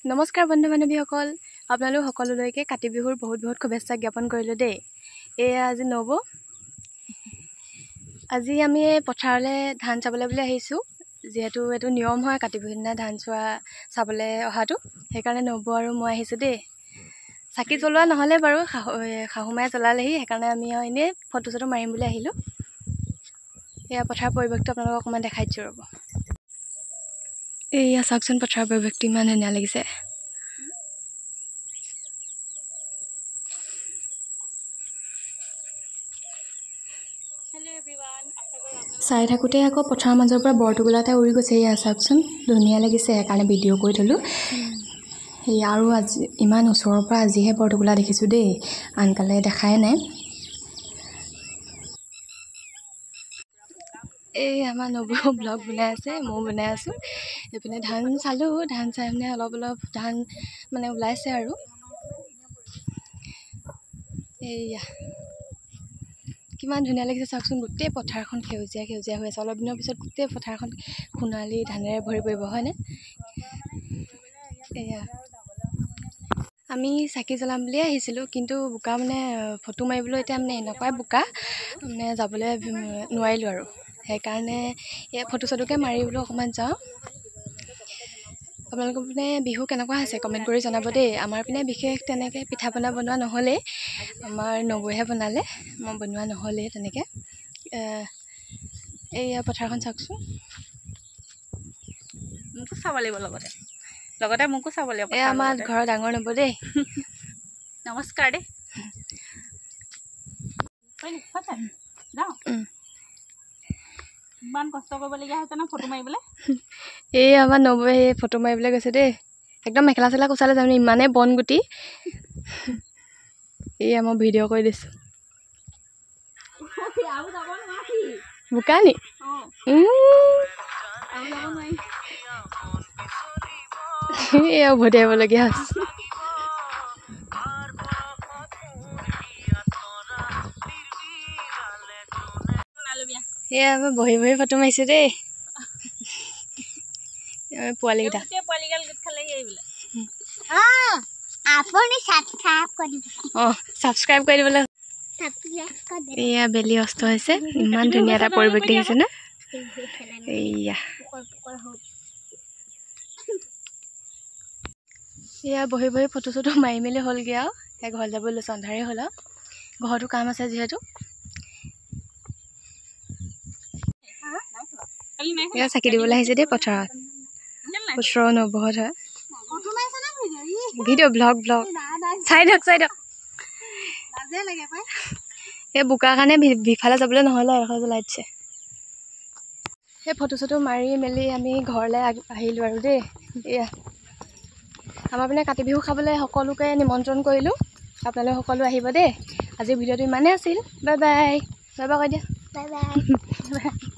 নমস্কাৰ বন্ধু বান্ধৱীসকল, আপোনালোক সকলোলৈকে কাতি বিহুৰ বহুত বহুত শুভেচ্ছা জ্ঞাপন কৰিলোঁ দেই। এয়া আজি নব। আজি আমি পথাৰলৈ ধান চাবলৈ বুলি আহিছোঁ, যিহেতু এইটো নিয়ম হয় কাতি বিহুৰ দিনা ধান চাবলৈ অহাটো। সেইকাৰণে নব আৰু মই আহিছোঁ দেই। চাকি জ্বলোৱা নহ'লে বাৰু, শাহুমাই জ্বলালেহি, সেইকাৰণে আমি আৰু এনেই ফটো চটো মাৰিম বুলি আহিলোঁ। এয়া পথাৰৰ পৰিৱেশটো আপোনালোকক অকণমান দেখাই দিছোঁ ৰ'ব। এয়া চাওকচোন, পথাৰৰ পৰিৱেশটো ইমান ধুনীয়া লাগিছে। চাই থাকোঁতে আকৌ পথাৰৰ মাজৰ পৰা বৰটোকোলা এটা উৰি গৈছে। এয়া চাওকচোন, ধুনীয়া লাগিছে, সেইকাৰণে ভিডিঅ' কৰি থ'লোঁ। সেয়া আৰু আজি ইমান ওচৰৰ পৰা আজিহে বৰটোকোলা দেখিছোঁ দেই, আনকালে দেখাই নাই। এই আমাৰ নবৌ ব্লগ বনাই আছে, ময়ো বনাই আছোঁ। এইপিনে ধান চালোঁ, ধান চাই মানে অলপ ধান মানে ওলাইছে আৰু। এইয়া কিমান ধুনীয়া লাগিছে চাওকচোন, গোটেই পথাৰখন সেউজীয়া সেউজীয়া হৈ আছে। অলপ দিনৰ পিছত গোটেই পথাৰখন সোণালী ধানেৰে ভৰি পৰিব, হয়নে? এয়া আমি চাকি জ্বলাম বুলিয়ে আহিছিলোঁ, কিন্তু বোকা মানে ফটো মাৰিবলৈ এতিয়া মানে এনেকুৱাই বোকা, মানে যাবলৈ নোৱাৰিলোঁ আৰু। সেইকাৰণে এই ফটো চটোকে মাৰিবলৈ অকণমান যাওঁ। আপোনালোকৰ পিনে বিহু কেনেকুৱা হৈছে কমেণ্ট কৰি জনাব দেই। আমাৰ পিনে বিশেষ তেনেকৈ পিঠা পনা বনোৱা নহ'লেই, আমাৰ নবৌহে বনালে, মই বনোৱা নহ'লেই তেনেকৈ। এইয়া পথাৰখন চাওকচোন, মোকো চাব লাগিব, লগতে মোকো চাব লাগিব। এয়া আমাৰ ঘৰৰ ডাঙৰ নবৌ দেই। নমস্কাৰ দেই। ইমান কষ্ট কৰিবলগীয়া হৈছে ন ফটো মাৰিবলৈ। এই আমাৰ নবৌৱে সেই ফটো মাৰিবলৈ গৈছে দেই, একদম মেখেলা চেখেলা কোচালে যাম, ইমানেই বন গুটি। এই মই ভিডিঅ' কৰি দিছোঁ। বোকা নি? এয়া উভতি আহিবলগীয়া হৈছে। এয়া মই বহি বহি ফটো মাৰিছোঁ দেই। পোৱালিকেইটা ছাবস্ক্ৰাইব কৰি দিবলৈ। এয়া বেলি অস্ত হৈছে, ইমান ধুনীয়া এটা পৰিৱেশ দেখিছে নে? এয়া এয়া বহি বহি ফটো চটো মাৰি মেলি হ'লগৈ আৰু। সেই ঘৰত যাব লৈছোঁ, আন্ধাৰেই হ'ল আৰু। ঘৰতো কাম আছে যিহেতু। এয়া চাকি দিবলৈ আহিছে দেই পথাৰত, ওচৰৰ নবৌহঁত হয়। ভিডিঅ' ব্লগ চাই দিয়ক। এই বোকাৰ কাৰণে বিফালে যাবলৈ নহ'লে এডোখৰ জ্বলাই দিছে। সেই ফটো চটো মাৰি মেলি আমি ঘৰলৈ আহিলোঁ আৰু দেই। এয়া আমাৰ পিনে কাতি বিহু খাবলৈ সকলোকে নিমন্ত্ৰণ কৰিলোঁ, আপোনালোক সকলো আহিব দেই। আজিৰ ভিডিঅ'টো ইমানেই আছিল। Bye bye. বাই বাই কৈ দিয়া। Bye bye.